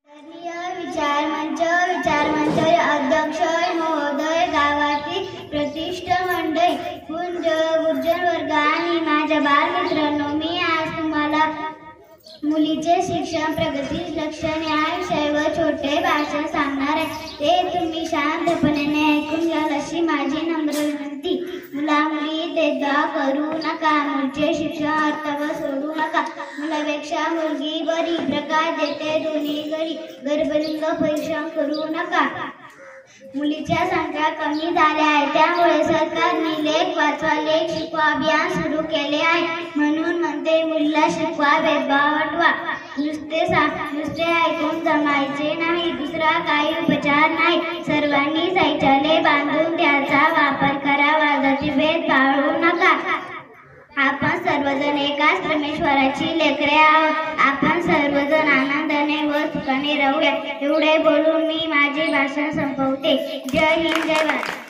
विचारमंच अध्यक्ष महोदय, गावातील प्रतिष्ठित मंडळी, गुरुजन वर्ग आणि माझ्या बालमित्रांनो, मी आज तुम्हाला मुलीचे शिक्षण, प्रगती, लक्षण या विषयावर छोटे भाषण सांगणार आहे. ते तुम्ही शांतपणे ऐकून घ्याल अशी माझी नम्र विनंती. मुला-मुली भेदभाव करू नका. मुलीचे शिक्षण अर्थावर सोडू नका. मुलापेक्षा मुलगी बरी. प्रकाश देते दोन्ही घरी. गर्भलिंग परीक्षण करू नका. मुलीच्या संख्या कमी झाल्या आहे, त्यामुळे सरकारने लेख वाचवा लेख शिकवा अभियान सुरू केले आहे. म्हणून म्हणते, मुलीला शिकवा, भेदभाव हटवा. नुसते ऐकून जमायचे नाही. दुसरा काही उपचार नाही. सर्वांनी शौचालय बांधून त्याचा वापर करावा. जातीभेद पाळू नका. आपण सर्वजण एकाच परमेश्वराची लेकरे आहोत. आपण सर्वजण आनंदाने व सुखाने राहूया. एवढे बोलून मी माझे भाषण संपवते. जय हिंद, जय भारत.